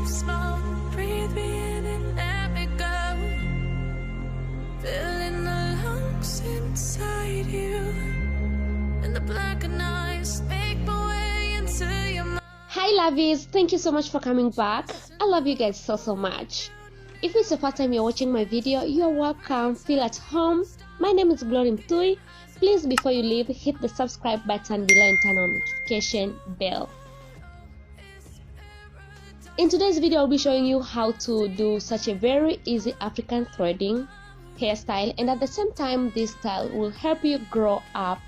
smoke, breathe me in and let me go. Filling the lungs inside you, and the blackened eyes make my way into your mind. Hi lovies, thank you so much for coming back. I love you guys so much. If it's the first time you're watching my video, you're welcome. Feel at home. My name is Glory Mtui. Please, before you leave, hit the subscribe button below and turn on notification bell. In today's video, I'll be showing you how to do such a very easy African threading hairstyle, and at the same time this style will help you grow up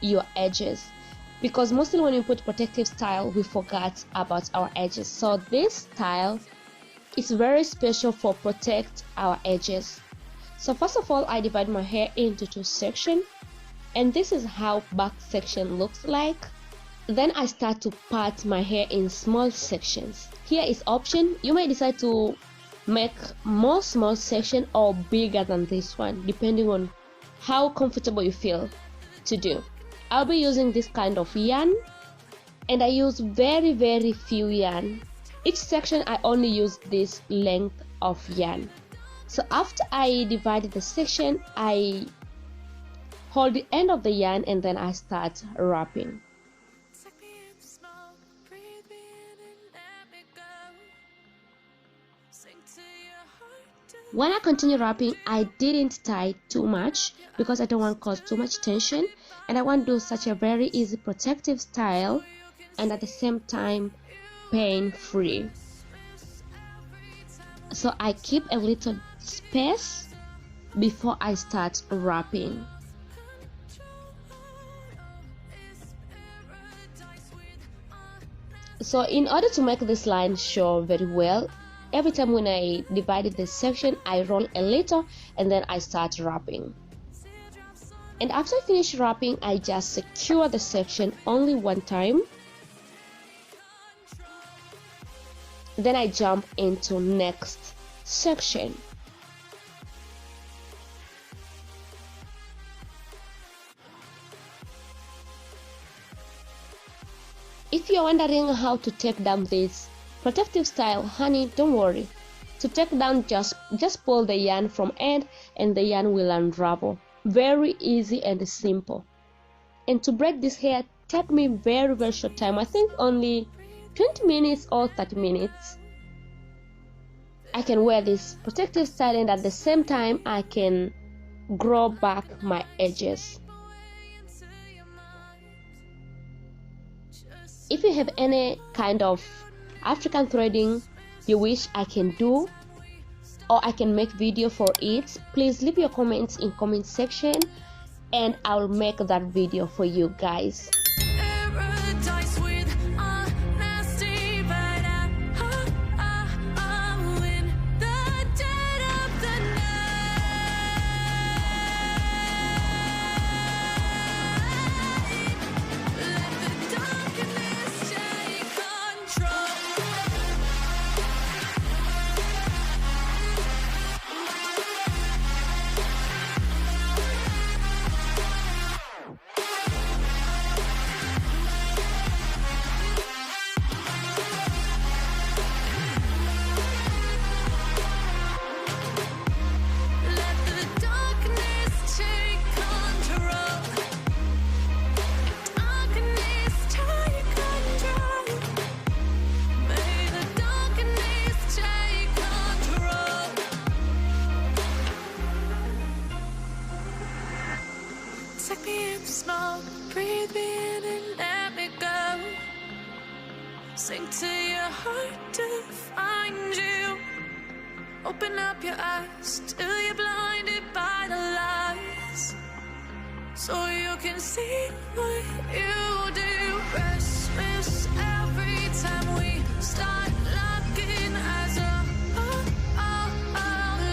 your edges, because mostly when we put protective style we forget about our edges. So this style is very special for protect our edges. So first of all, I divide my hair into two sections, and this is how back section looks like. Then I start to part my hair in small sections. Here is option. You may decide to make more small section or bigger than this one, depending on how comfortable you feel to do. I'll be using this kind of yarn, and I use very few yarn. Each section I only use this length of yarn. So after I divide the section, I hold the end of the yarn and then I start wrapping. When I continue wrapping, I didn't tie too much because I don't want to cause too much tension, and I want to do such a very easy protective style and at the same time pain free. So I keep a little space before I start wrapping. So in order to make this line show very well, every time when I divided this section, I roll a little and then I start wrapping. And after I finish wrapping, I just secure the section only one time. Then I jump into next section. If you're wondering how to take down this protective style, honey, don't worry. To take down, just pull the yarn from end and the yarn will unravel. Very easy and simple. And to braid this hair take me very short time. I think only 20 minutes or 30 minutes. I can wear this protective style and at the same time I can grow back my edges. If you have any kind of African threading you wish I can do or I can make video for it, please leave your comments in comment section and I'll make that video for you guys. Take me in the smoke, breathe me in and let me go. Sink to your heart to find you. Open up your eyes till you're blinded by the lies, so you can see what you do. Restless every time we start locking eyes up.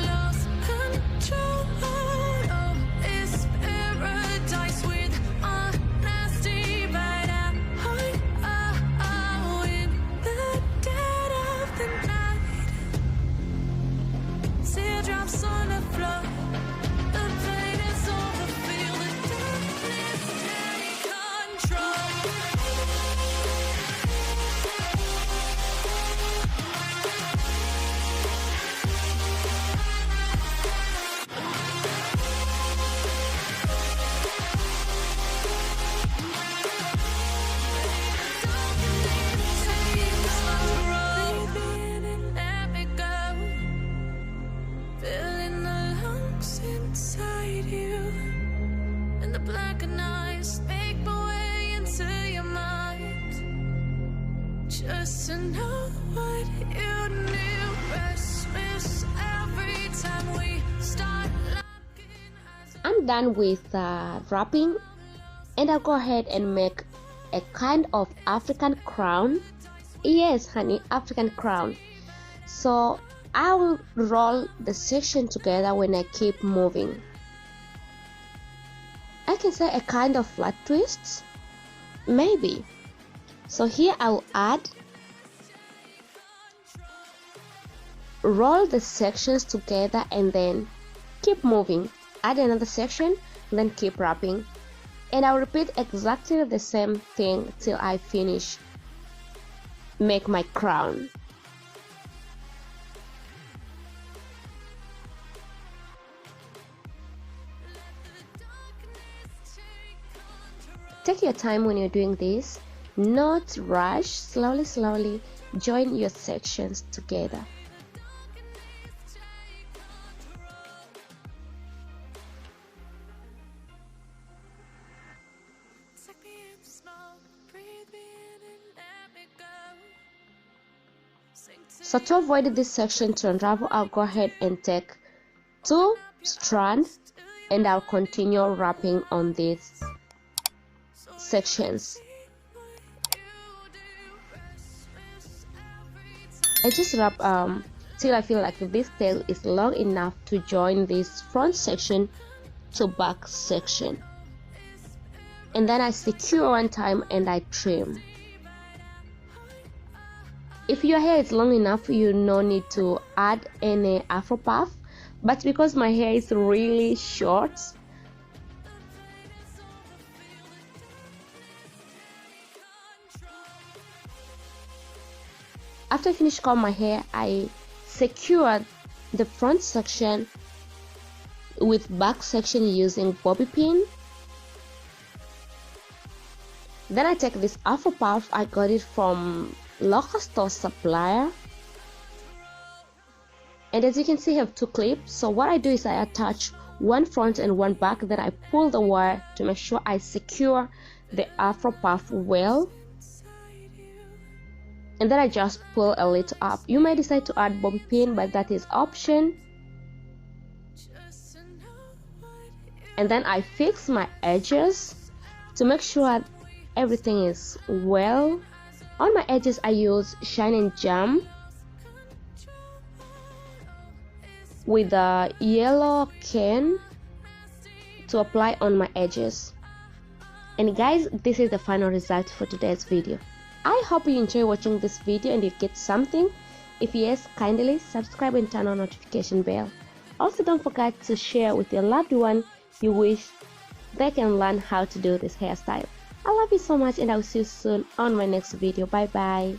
Lost control. Drops on the floor, the pain is over, feel the darkness take control. know what you knew. Restless every time we start locking eyes. I'm done with wrapping, and I'll go ahead and make a kind of African crown. Yes, honey, African crown. So I will roll the section together when I keep moving. I can say a kind of flat twist, maybe. So here I'll add, roll the sections together and then keep moving. Add another section, then keep wrapping. And I'll repeat exactly the same thing till I finish make my crown. Take your time when you're doing this, not rush, slowly join your sections together. So to avoid this section to unravel, I'll go ahead and take 2 strands and I'll continue wrapping on these sections. I just wrap till I feel like this tail is long enough to join this front section to back section, and then I secure one time and I trim. If your hair is long enough, you no need to add any afro puff, but because my hair is really short, after I finish combing my hair, I secured the front section with back section using bobby pin. Then I take this afro puff, I got it from Locs store supplier, and as you can see I have 2 clips. So what I do is I attach one front and one back, then I pull the wire to make sure I secure the afro puff well, and then I just pull a little up. You may decide to add bobby pin, but that is option. And then I fix my edges to make sure everything is well. On my edges I use shine and jam with a yellow can to apply on my edges. And guys, this is the final result for today's video. I hope you enjoy watching this video and you get something. If yes, kindly subscribe and turn on notification bell. Also, don't forget to share with your loved one you wish they can learn how to do this hairstyle. I love you so much, and I'll see you soon on my next video. Bye bye.